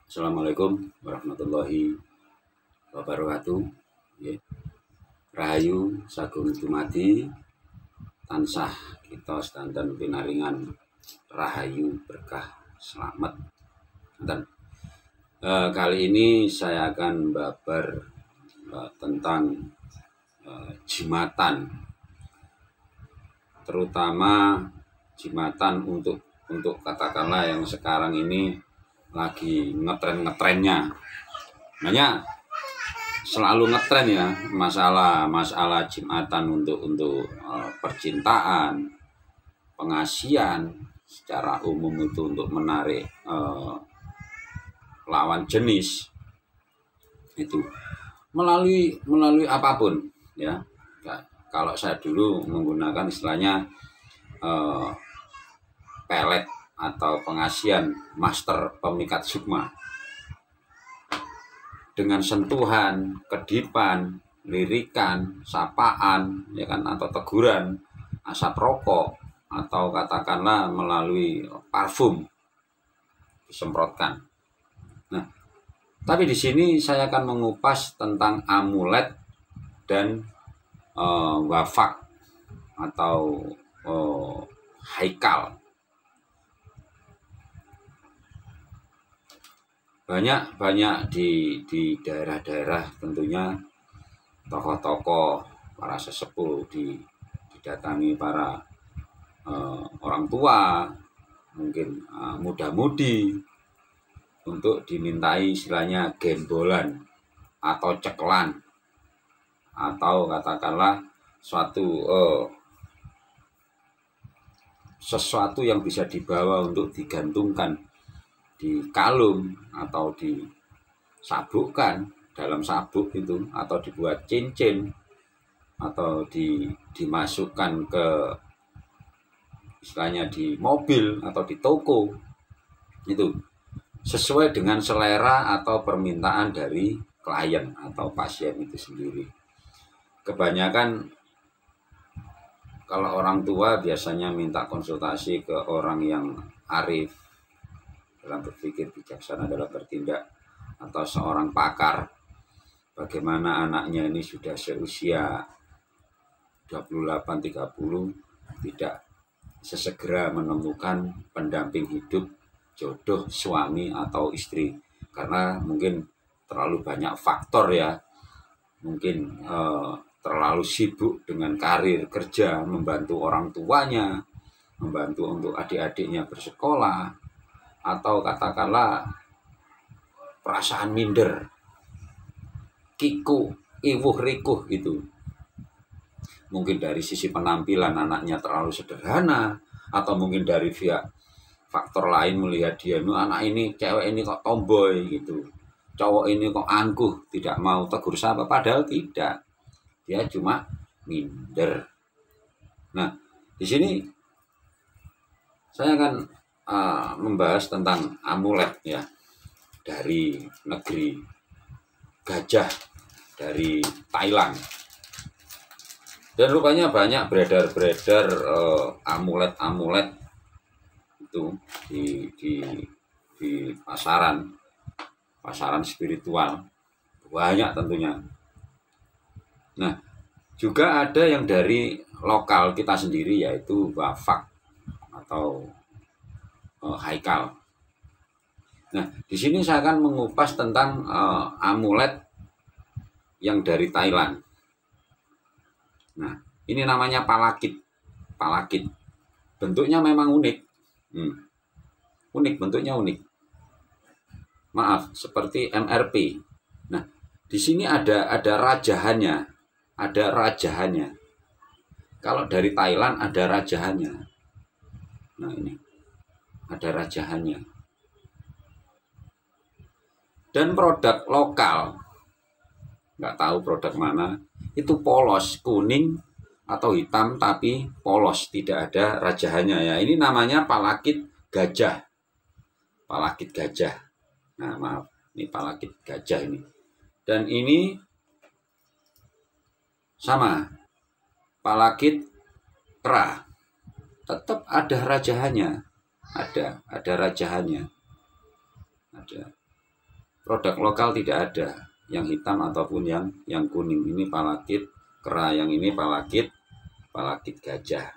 Assalamualaikum warahmatullahi wabarakatuh. Rahayu sagung dumadi tansah kita sedanten pinaringan rahayu berkah selamat. Dan kali ini saya akan babar tentang jimatan, terutama jimatan untuk katakanlah yang sekarang ini lagi ngetren-ngetrennya. Makanya selalu ngetren ya masalah jimatan untuk percintaan, pengasihan secara umum itu untuk menarik lawan jenis itu melalui apapun ya. Kalau saya dulu menggunakan istilahnya pelet atau pengasihan master pemikat sukma dengan sentuhan, kedipan, lirikan, sapaan, ya kan, atau teguran, asap rokok, atau katakanlah melalui parfum disemprotkan. Nah, tapi di sini saya akan mengupas tentang amulet dan wafak atau haikal. Banyak di daerah-daerah tentunya tokoh-tokoh, para sesepuh didatangi para orang tua, mungkin muda-mudi untuk dimintai istilahnya gembolan atau ceklan atau katakanlah sesuatu yang bisa dibawa untuk digantungkan di kalung atau disabukkan dalam sabuk itu, atau dibuat cincin, atau dimasukkan ke istilahnya di mobil atau di toko, itu sesuai dengan selera atau permintaan dari klien atau pasien itu sendiri. Kebanyakan kalau orang tua biasanya minta konsultasi ke orang yang arif dalam berpikir, bijaksana dalam bertindak, atau seorang pakar bagaimana anaknya ini sudah seusia 28-30 tidak sesegera menemukan pendamping hidup, jodoh suami atau istri, karena mungkin terlalu banyak faktor ya, mungkin terlalu sibuk dengan karir kerja, membantu orang tuanya, membantu untuk adik-adiknya bersekolah, atau katakanlah perasaan minder, kiku, iwuh rikuh itu. Mungkin dari sisi penampilan anaknya terlalu sederhana, atau mungkin dari pihak faktor lain melihat dia, anak ini, cewek ini kok tomboy gitu, cowok ini kok angkuh, tidak mau tegur sapa, padahal tidak, dia cuma minder. Nah, di sini saya akan membahas tentang amulet ya, dari negeri gajah, dari Thailand. Dan rupanya banyak beredar amulet-amulet itu di pasaran spiritual, banyak tentunya. Nah, juga ada yang dari lokal kita sendiri, yaitu wafak atau haikal. Nah, di sini saya akan mengupas tentang amulet yang dari Thailand. Nah, ini namanya palakit. Bentuknya memang unik. Bentuknya unik. Maaf, seperti MRP. Nah, di sini ada rajahannya. Kalau dari Thailand ada rajahannya. Nah, ini ada rajahannya. Dan produk lokal, nggak tahu produk mana, itu polos, kuning atau hitam tapi polos, tidak ada rajahannya ya. Ini namanya palakit gajah. Nah, maaf, ini palakit gajah ini. Dan ini sama, palakit kera, tetap ada rajahannya. Ada rajahannya. ada. Produk lokal tidak ada, yang hitam ataupun yang kuning. Ini palakit kera, yang ini palakit gajah.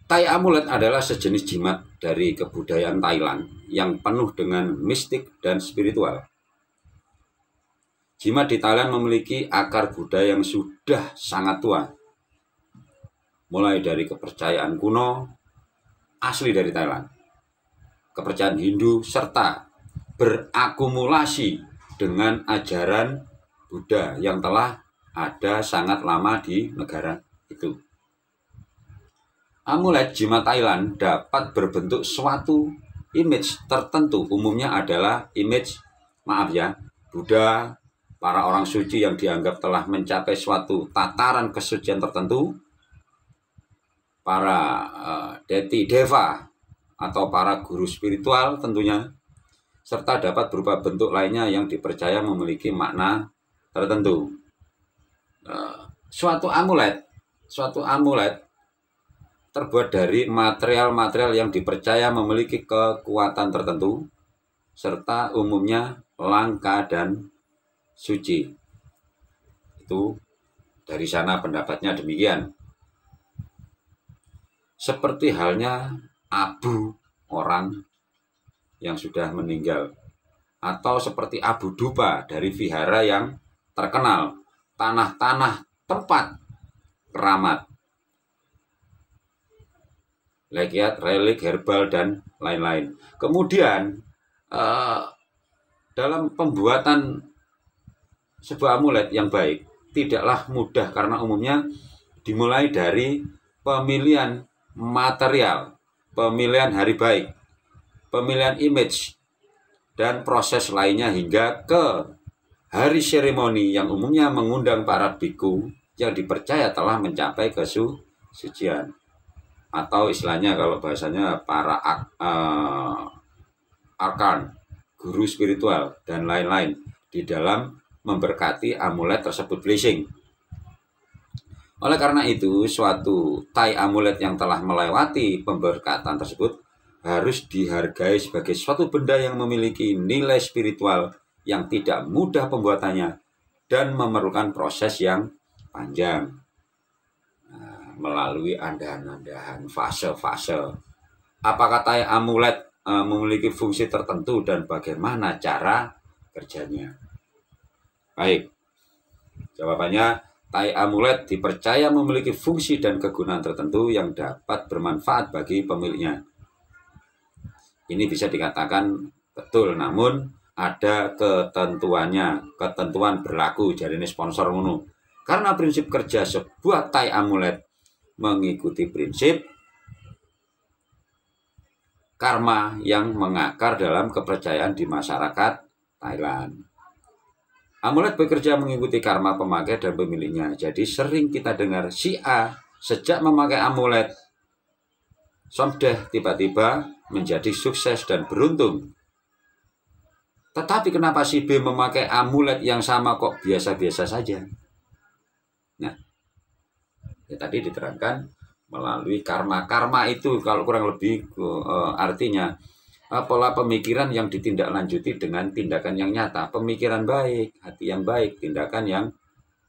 Tai amulet adalah sejenis jimat dari kebudayaan Thailand yang penuh dengan mistik dan spiritual. Jimat di Thailand memiliki akar budaya yang sudah sangat tua, mulai dari kepercayaan kuno asli dari Thailand, kepercayaan Hindu, serta berakumulasi dengan ajaran Buddha yang telah ada sangat lama di negara itu. Amulet jimat Thailand dapat berbentuk suatu image tertentu, umumnya adalah image, Buddha, para orang suci yang dianggap telah mencapai suatu tataran kesucian tertentu, para deti deva atau para guru spiritual tentunya, serta dapat berupa bentuk lainnya yang dipercaya memiliki makna tertentu. Suatu amulet terbuat dari material-material yang dipercaya memiliki kekuatan tertentu, serta umumnya langka dan suci. Itu dari sana pendapatnya demikian. Seperti halnya abu orang yang sudah meninggal, atau seperti abu dupa dari vihara yang terkenal, tanah-tanah tempat keramat, legiat, relik, herbal, dan lain-lain. Kemudian dalam pembuatan sebuah amulet yang baik tidaklah mudah, karena umumnya dimulai dari pemilihan material, pemilihan hari baik, pemilihan image, dan proses lainnya hingga ke hari seremoni yang umumnya mengundang para biku yang dipercaya telah mencapai kesucian, atau istilahnya kalau bahasanya para arkan, guru spiritual, dan lain-lain di dalam memberkati amulet tersebut, blessing. Oleh karena itu, suatu tai amulet yang telah melewati pemberkatan tersebut harus dihargai sebagai suatu benda yang memiliki nilai spiritual yang tidak mudah pembuatannya dan memerlukan proses yang panjang, melalui andahan-andahan, fase-fase. Apakah tai amulet memiliki fungsi tertentu dan bagaimana cara kerjanya? Baik, jawabannya, tai amulet dipercaya memiliki fungsi dan kegunaan tertentu yang dapat bermanfaat bagi pemiliknya. Ini bisa dikatakan betul, namun ada ketentuannya, ketentuan berlaku, jadi ini sponsor ngono. Karena prinsip kerja sebuah tai amulet mengikuti prinsip karma yang mengakar dalam kepercayaan di masyarakat Thailand. Amulet bekerja mengikuti karma pemakai dan pemiliknya. Jadi sering kita dengar si A sejak memakai amulet somdeh tiba-tiba menjadi sukses dan beruntung. Tetapi kenapa si B memakai amulet yang sama kok biasa-biasa saja? Nah, ya tadi diterangkan melalui karma. Karma itu kalau kurang lebih artinya pola pemikiran yang ditindaklanjuti dengan tindakan yang nyata. Pemikiran baik, hati yang baik, tindakan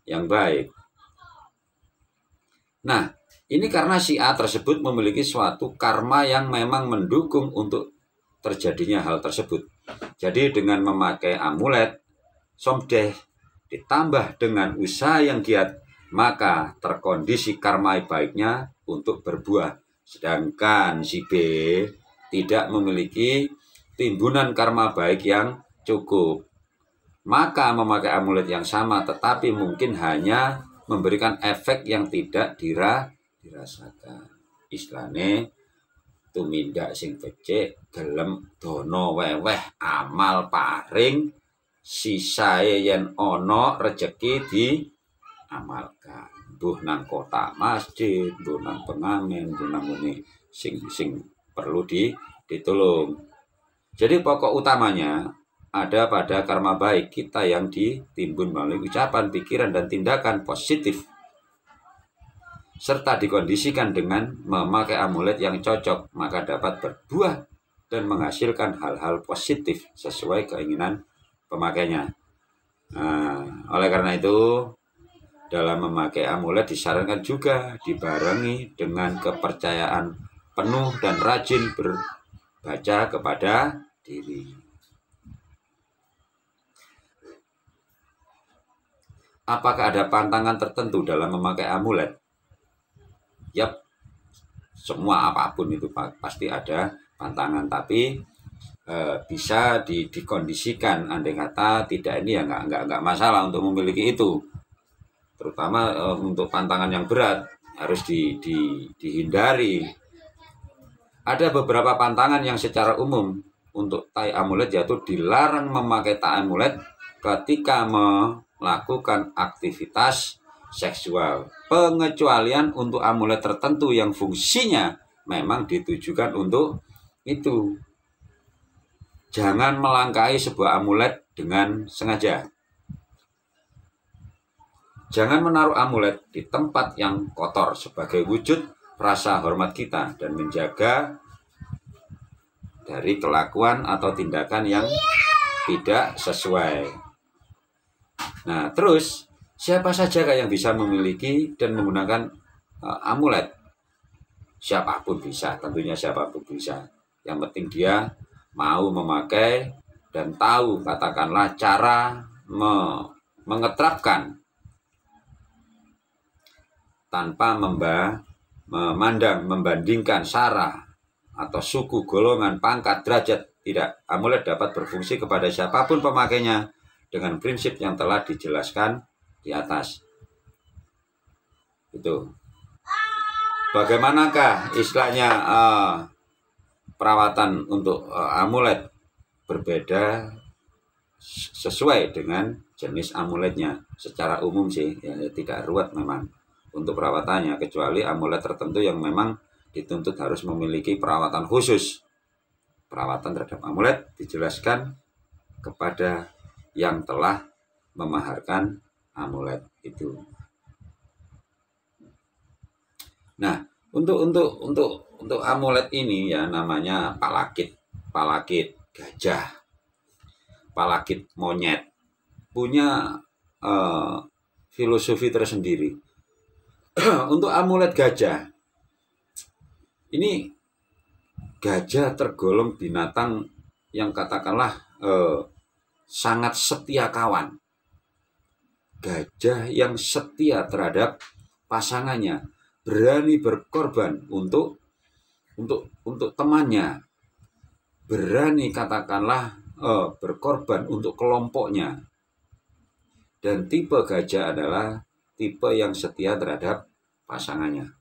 yang baik. Nah, ini karena si A tersebut memiliki suatu karma yang memang mendukung untuk terjadinya hal tersebut. Jadi dengan memakai amulet somdeh ditambah dengan usaha yang giat, maka terkondisi karma baiknya untuk berbuah. Sedangkan si B tidak memiliki timbunan karma baik yang cukup, maka memakai amulet yang sama tetapi mungkin hanya memberikan efek yang tidak dirasakan. Istilahnya tumindak sing becik gelem dono weweh amal paring, sisae yen ono rejeki di amalkan. Mbuh nang kota masjid, mbuh nang pengamen, mbuh nang ngene sing perlu ditolong. Jadi pokok utamanya ada pada karma baik kita yang ditimbun melalui ucapan, pikiran, dan tindakan positif. serta dikondisikan dengan memakai amulet yang cocok, maka dapat berbuah dan menghasilkan hal-hal positif sesuai keinginan pemakainya. Nah, oleh karena itu, dalam memakai amulet disarankan juga dibarengi dengan kepercayaan penuh dan rajin berbaca kepada diri. Apakah ada pantangan tertentu dalam memakai amulet? Yap, semua apapun itu pasti ada pantangan, tapi bisa dikondisikan. Andai kata tidak, ini ya nggak masalah untuk memiliki itu. Terutama untuk pantangan yang berat harus dihindari. Ada beberapa pantangan yang secara umum untuk tai amulet, yaitu dilarang memakai tai amulet ketika melakukan aktivitas seksual. Pengecualian untuk amulet tertentu yang fungsinya memang ditujukan untuk itu. Jangan melangkahi sebuah amulet dengan sengaja. Jangan menaruh amulet di tempat yang kotor sebagai wujud rasa hormat kita dan menjaga dari kelakuan atau tindakan yang tidak sesuai. Nah, terus siapa saja yang bisa memiliki dan menggunakan amulet? Siapapun bisa, tentunya siapapun bisa. Yang penting dia mau memakai dan tahu, katakanlah, cara mengeterapkan tanpa membandingkan sara atau suku, golongan, pangkat, derajat. Tidak, amulet dapat berfungsi kepada siapapun pemakainya dengan prinsip yang telah dijelaskan di atas. Itu. Bagaimanakah istilahnya perawatan untuk amulet? Berbeda sesuai dengan jenis amuletnya. Secara umum sih ya, tidak ruwet memang untuk perawatannya, kecuali amulet tertentu yang memang dituntut harus memiliki perawatan khusus. Perawatan terhadap amulet dijelaskan kepada yang telah memaharkan amulet itu. Nah, untuk amulet ini ya namanya palakit gajah, palakit monyet, punya filosofi tersendiri. Untuk amulet gajah, ini gajah tergolong binatang yang katakanlah sangat setia kawan. Gajah yang setia terhadap pasangannya, berani berkorban untuk temannya, berani katakanlah berkorban untuk kelompoknya. Dan tipe gajah adalah tipe yang setia terhadap pasangannya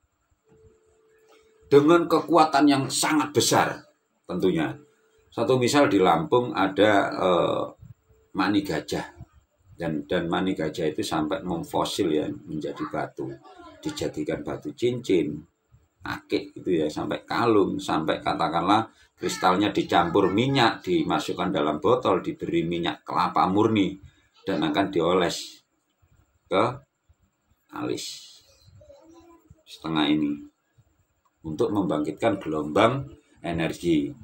dengan kekuatan yang sangat besar tentunya. Satu misal di Lampung ada mani gajah, dan mani gajah itu sampai memfosil ya, menjadi batu, dijadikan batu cincin, akik itu ya, sampai kalung, sampai katakanlah kristalnya dicampur minyak, dimasukkan dalam botol, diberi minyak kelapa murni dan akan dioles ke alis setengah ini untuk membangkitkan gelombang energi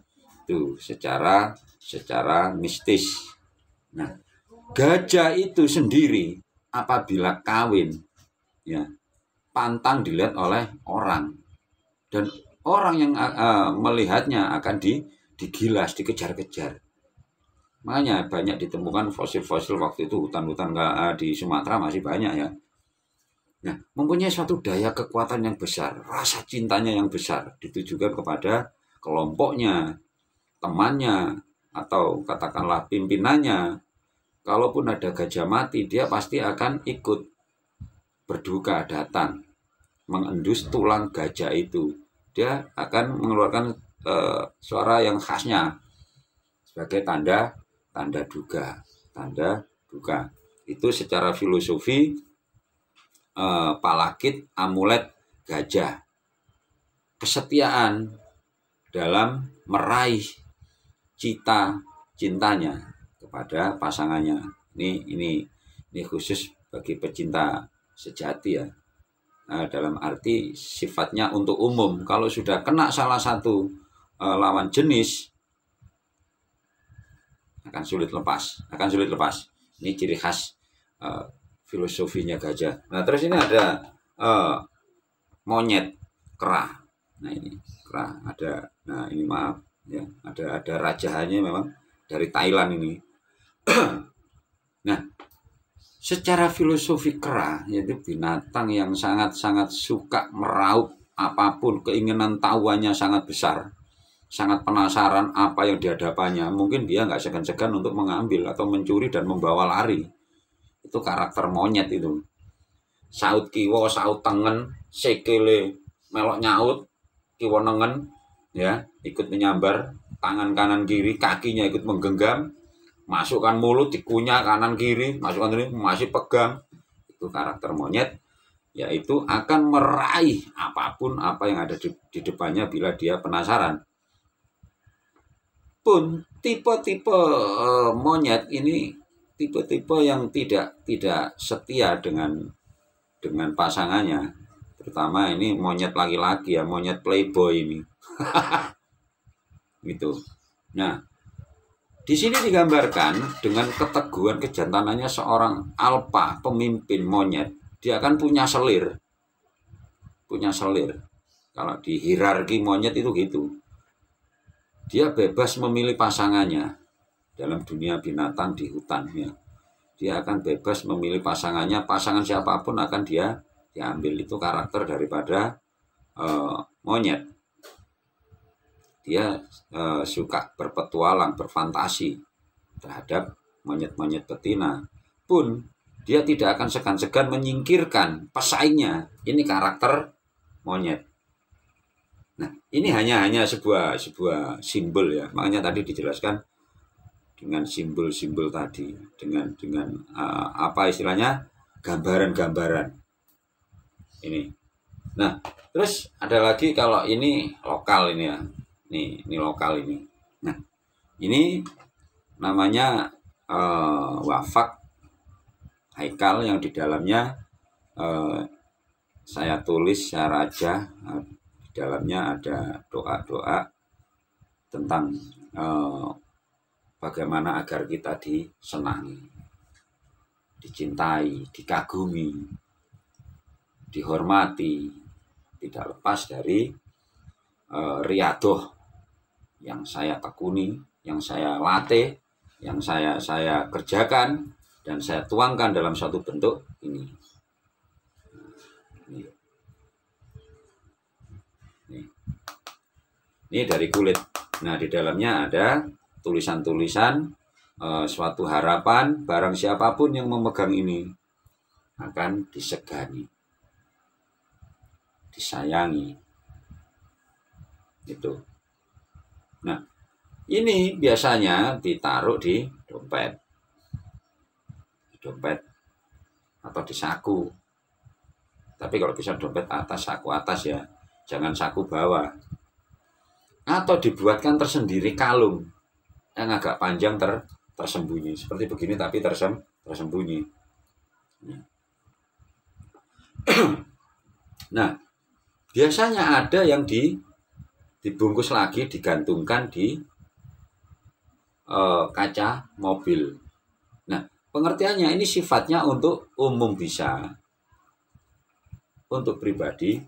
itu secara mistis. Nah, gajah itu sendiri apabila kawin ya pantang dilihat oleh orang, dan orang yang melihatnya akan digilas, dikejar-kejar. Makanya banyak ditemukan fosil-fosil waktu itu, hutan-hutan di Sumatera masih banyak ya. Nah, mempunyai suatu daya kekuatan yang besar, rasa cintanya yang besar, ditujukan kepada kelompoknya, temannya, atau katakanlah pimpinannya. Kalaupun ada gajah mati, dia pasti akan ikut berduka, datang, mengendus tulang gajah itu. Dia akan mengeluarkan suara yang khasnya sebagai tanda duka. Itu secara filosofi palakit amulet gajah. Kesetiaan dalam meraih cintanya kepada pasangannya. Ini khusus bagi pecinta sejati ya. dalam arti sifatnya untuk umum. Kalau sudah kena salah satu lawan jenis, akan sulit lepas. Ini ciri khas filosofinya gajah. Nah, terus ini ada monyet kera. Nah, ini kera ada. Nah, ini maaf ya, ada rajahanya memang dari Thailand ini. Nah, secara filosofi kera yaitu binatang yang sangat-sangat suka meraup apapun, keinginan tahuannya sangat besar, sangat penasaran apa yang dihadapannya. Mungkin dia nggak segan-segan untuk mengambil atau mencuri dan membawa lari. Itu karakter monyet itu. Saut kiwa, saut tengen, sekele melok nyaut, kiwa nengen, ya ikut menyambar, tangan kanan kiri, kakinya ikut menggenggam, masukkan mulut dikunyah kanan kiri, masukkan ini masih pegang. Itu karakter monyet, yaitu akan meraih apapun apa yang ada di depannya bila dia penasaran. Pun tipe-tipe monyet ini tipe-tipe yang tidak setia dengan pasangannya. Terutama ini monyet laki-laki ya, monyet playboy ini. Gitu. Nah, di sini digambarkan dengan keteguhan kejantanannya seorang alfa, pemimpin monyet. Dia akan punya selir. Kalau di hierarki monyet itu gitu. Dia bebas memilih pasangannya dalam dunia binatang di hutan ya. Dia akan bebas memilih pasangannya, pasangan siapapun akan dia diambil. Itu karakter daripada monyet. Dia suka berpetualang, berfantasi terhadap monyet-monyet betina. Pun dia tidak akan segan-segan menyingkirkan pesaingnya. Ini karakter monyet. Nah, ini hanya sebuah simbol ya. Makanya tadi dijelaskan dengan simbol-simbol tadi, dengan apa istilahnya, gambaran-gambaran ini. Nah, terus ada lagi kalau ini lokal ini ya. Ini lokal ini. Nah, ini namanya wafak haikal yang di dalamnya saya tulis, saya raja. Di dalamnya ada doa-doa tentang bagaimana agar kita disenangi, dicintai, dikagumi, dihormati, tidak lepas dari riadoh yang saya tekuni, yang saya latih, yang saya kerjakan, dan saya tuangkan dalam satu bentuk ini. Ini dari kulit. Nah, di dalamnya ada tulisan-tulisan suatu harapan barang siapapun yang memegang ini akan disegani, disayangi. Gitu. Nah, ini biasanya ditaruh di dompet atau di saku. Tapi kalau bisa dompet atas, saku atas ya, jangan saku bawah. Atau dibuatkan tersendiri kalung yang agak panjang tersembunyi seperti begini, tapi tersembunyi. Nah, biasanya ada yang dibungkus lagi, digantungkan di kaca mobil. Nah, pengertiannya ini sifatnya untuk umum bisa, untuk pribadi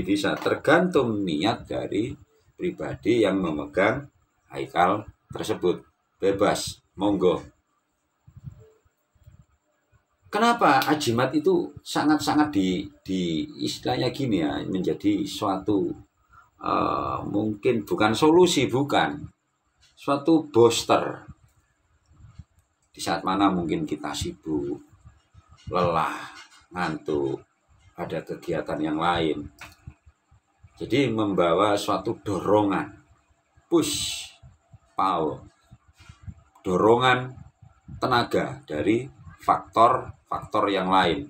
bisa, tergantung niat dari pribadi yang memegang haikal tersebut. Bebas, monggo. Kenapa ajimat itu sangat-sangat di istilahnya gini ya, menjadi suatu mungkin bukan solusi, bukan suatu booster di saat mana mungkin kita sibuk, lelah, ngantuk, ada kegiatan yang lain. Jadi membawa suatu dorongan, push, power, dorongan tenaga dari faktor yang lain.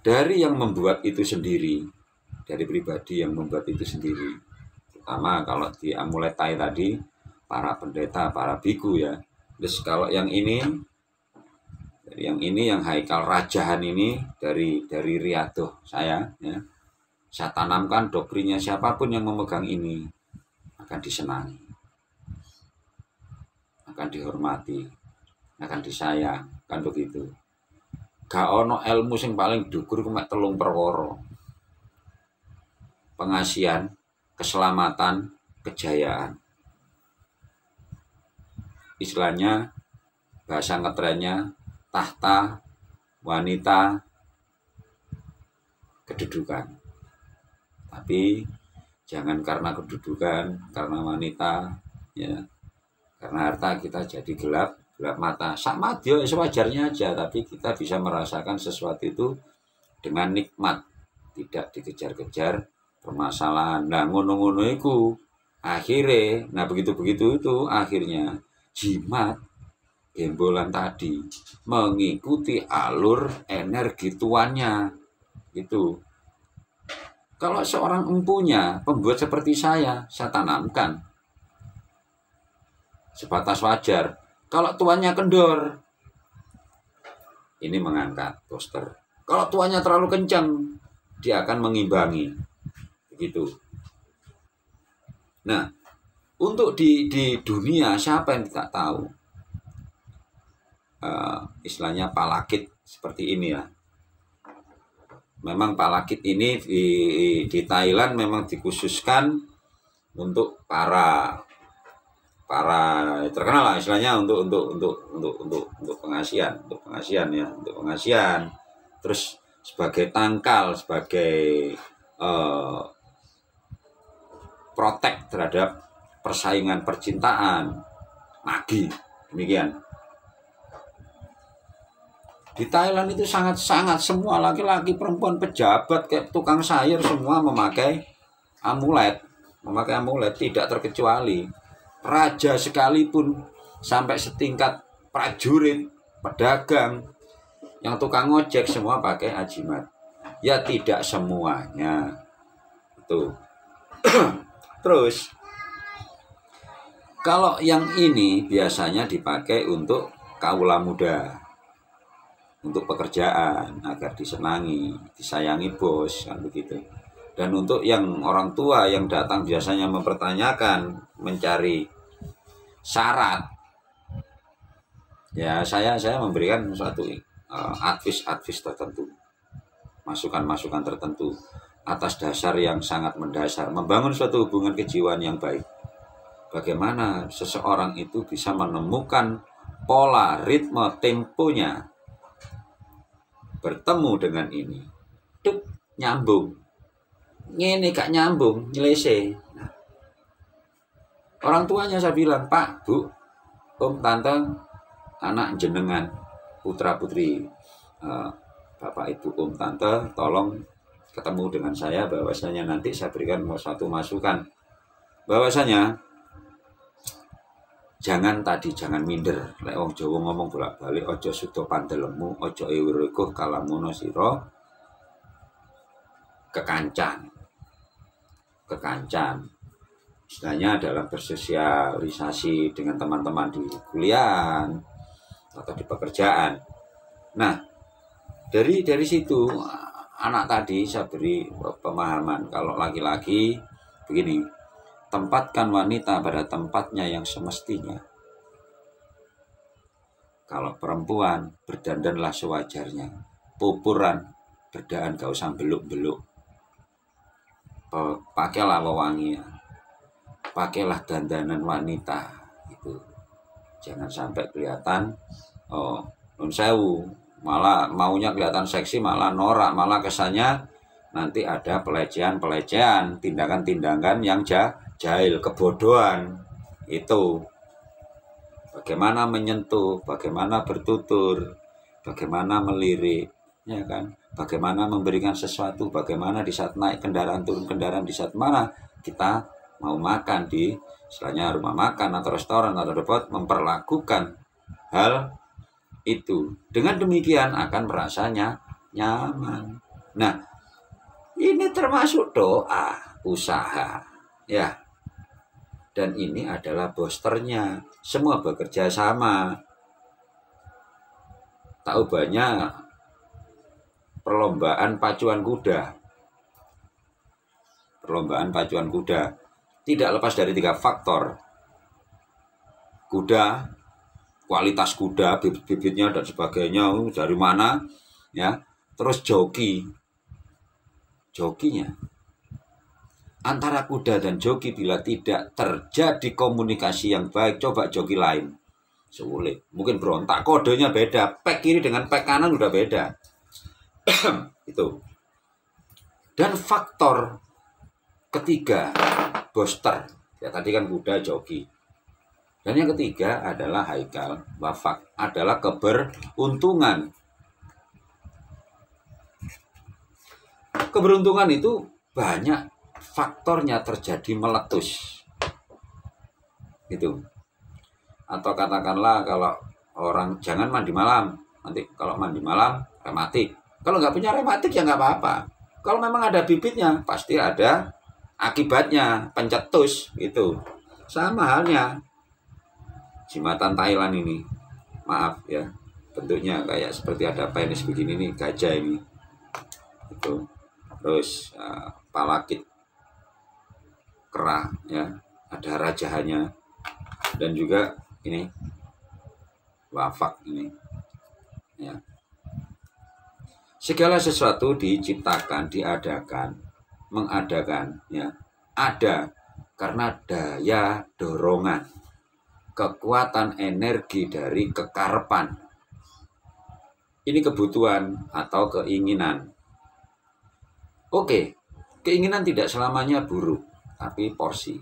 Dari yang membuat itu sendiri, dari pribadi yang membuat itu sendiri. Terutama kalau di amuletai tadi, para pendeta, para biku ya. Terus kalau yang ini Yang ini yang haikal rajahan ini dari Riyadhah saya ya. Saya tanamkan doktrinnya, siapapun yang memegang ini akan disenangi, akan dihormati, akan disayang, kan begitu. Gak ono ilmu sing paling dhuwur mek 3 perkara. Pengasihan, keselamatan, kejayaan. Istilahnya bahasa ngetrennya tahta, wanita, kedudukan. Tapi jangan karena kedudukan, karena wanita, ya, karena harta kita jadi gelap mata. Sama dia sewajarnya aja, tapi kita bisa merasakan sesuatu itu dengan nikmat, tidak dikejar-kejar permasalahan. Nah, ngono-ngono itu akhirnya, nah begitu-begitu itu akhirnya jimat gembolan tadi mengikuti alur energi tuannya gitu. Kalau seorang empunya pembuat seperti saya tanamkan sebatas wajar. Kalau tuannya kendor, ini mengangkat poster. Kalau tuannya terlalu kencang, dia akan mengimbangi begitu. Nah, untuk di dunia siapa yang tidak tahu istilahnya palakit seperti ini ya. Memang palakit ini di Thailand memang dikhususkan untuk para terkenal lah istilahnya untuk pengasihan, ya, untuk pengasihan. Terus sebagai tangkal, sebagai protek terhadap persaingan percintaan, magi, demikian. Di Thailand itu sangat-sangat semua laki-laki, perempuan, pejabat, kayak tukang sayur semua memakai amulet, tidak terkecuali. Raja sekalipun sampai setingkat prajurit, pedagang, yang tukang ojek semua pakai ajimat. Ya tidak semuanya. Tuh. Terus kalau yang ini biasanya dipakai untuk kaula muda, untuk pekerjaan agar disenangi, disayangi bos, kan begitu. Dan untuk yang orang tua yang datang biasanya mempertanyakan, mencari syarat, ya saya memberikan suatu advis tertentu, masukan tertentu atas dasar yang sangat mendasar, membangun suatu hubungan kejiwaan yang baik. Bagaimana seseorang itu bisa menemukan pola ritme temponya bertemu dengan ini, tuk nyambung, ini gak nyambung, nyelesai. Nah, orang tuanya saya bilang, Pak, Bu, Om, Tante, anak jenengan, putra putri, Bapak, Ibu, Om, Tante, tolong ketemu dengan saya, bahwasanya nanti saya berikan satu masukan, bahwasanya jangan minder. Lek wong Jawa ngomong bolak-balik, ojo sudo pandelemu, ojo iwirikuh kalamono sira kekancan. Istilahnya dalam bersosialisasi dengan teman-teman di kuliah atau di pekerjaan. Nah, dari situ anak tadi saya beri pemahaman kalau laki-laki begini, tempatkan wanita pada tempatnya yang semestinya. Kalau perempuan, berdandanlah sewajarnya. Pupuran, berdaan gak usah beluk-beluk. Pakailah wewangian. Pakailah dandanan wanita. Gitu. Jangan sampai kelihatan nun sewu, malah maunya kelihatan seksi, malah norak, malah kesannya nanti ada pelecehan, tindakan-tindakan yang jahil, kebodohan. Itu bagaimana menyentuh, bagaimana bertutur, bagaimana melirik, ya kan, bagaimana memberikan sesuatu, bagaimana di saat naik kendaraan, turun kendaraan, di saat mana kita mau makan di istilahnya rumah makan atau restoran atau tempat, memperlakukan hal itu. Dengan demikian akan merasanya nyaman. Nah, ini termasuk doa, usaha, ya. Dan ini adalah bosternya. Semua bekerja sama. tak ubahnya perlombaan pacuan kuda. Perlombaan pacuan kuda tidak lepas dari 3 faktor. Kuda, kualitas kuda, bibit-bibitnya dan sebagainya dari mana, ya. Terus jokinya. Antara kuda dan joki bila tidak terjadi komunikasi yang baik, coba joki lain. Sulit, mungkin berontak, kodenya beda, pek kiri dengan pek kanan udah beda. Itu. Dan faktor ketiga, booster. Ya tadi kan kuda, joki. Dan yang ketiga adalah haikal, wafak, adalah keberuntungan. Keberuntungan itu banyak faktornya terjadi meletus. Gitu. Atau katakanlah kalau orang jangan mandi malam. Nanti kalau mandi malam, rematik. Kalau nggak punya rematik ya nggak apa-apa. Kalau memang ada bibitnya, pasti ada akibatnya, pencetus gitu. Sama halnya jimatan Thailand ini, maaf ya, bentuknya kayak seperti ada penis begini nih, gajah ini, itu. Terus palakit kera ya, ada rajahannya, dan juga ini wafak ini, ya. Segala sesuatu diciptakan, diadakan, mengadakan, ya, ada karena daya dorongan, kekuatan energi dari kekarepan. Ini kebutuhan atau keinginan. Oke, keinginan tidak selamanya buruk, tapi porsi.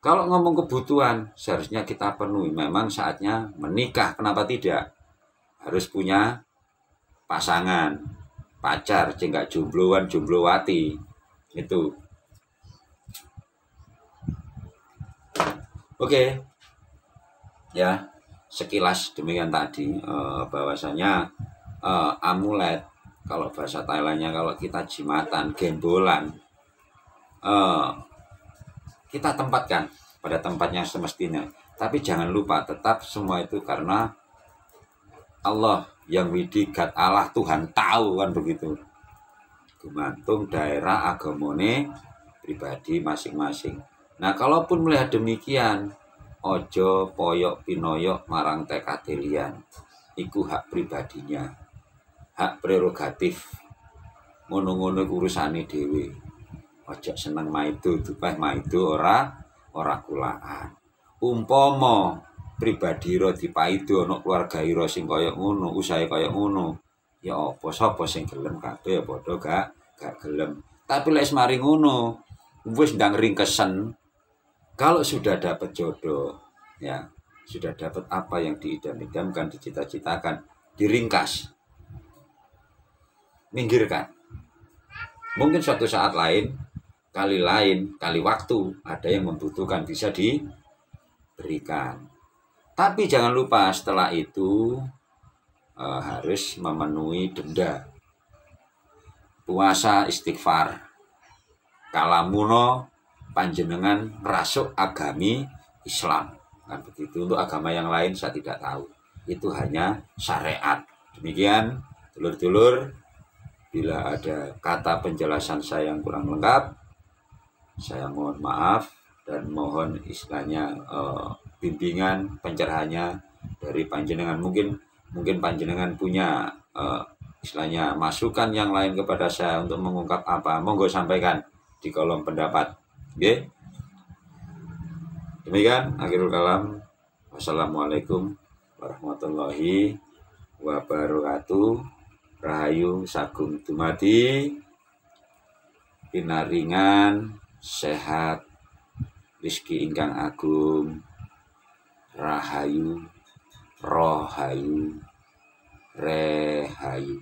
Kalau ngomong kebutuhan, seharusnya kita penuhi. Memang saatnya menikah, kenapa tidak? Harus punya pasangan, pacar, jengak jombloan, jomblowati, itu. Oke, ya sekilas demikian tadi, bahwasanya amulet, kalau bahasa Thailandnya, kalau kita jimatan, gembolan, kita tempatkan pada tempatnya semestinya. Tapi jangan lupa, tetap semua itu karena Allah yang widigat, Allah Tuhan tahu, kan begitu. Gumantung daerah agamone pribadi masing-masing. Nah, kalaupun melihat demikian, ojo poyok pinoyok marang tekade liyan. Iku hak pribadinya, hak prerogatif. Ngono-ngono urusane dhewe. Ojo seneng maido, dupeh maido ora kulaan. Umpama pribadi ro dipaido ana keluarga ira sing kaya ngono, usahe kaya ngono, ya apa sapa sing gelem, kabeh padha gak gelem. Tapi lek mari ngono, wis ndang ringkesen, kalau sudah dapat jodoh, ya, sudah dapat apa yang diidam-idamkan, dicita-citakan, diringkas, minggirkan. Mungkin suatu saat lain, kali waktu, ada yang membutuhkan, bisa diberikan. Tapi jangan lupa setelah itu harus memenuhi denda. Puasa istighfar. Kalamuno panjenengan rasuk agami Islam. Kan begitu. Untuk agama yang lain saya tidak tahu. Itu hanya syariat. Demikian, dulur-dulur, bila ada kata penjelasan saya yang kurang lengkap, saya mohon maaf dan mohon istilahnya bimbingan pencerahannya dari panjenengan. Mungkin panjenengan punya istilahnya masukan yang lain kepada saya untuk mengungkap apa, monggo sampaikan di kolom pendapat. Oke. Demikian akhirul kalam. Wassalamualaikum warahmatullahi wabarakatuh. Rahayu sagung dumadi, pinaringan sehat, rizki ingkang agung, rahayu, rohayu, rehayu.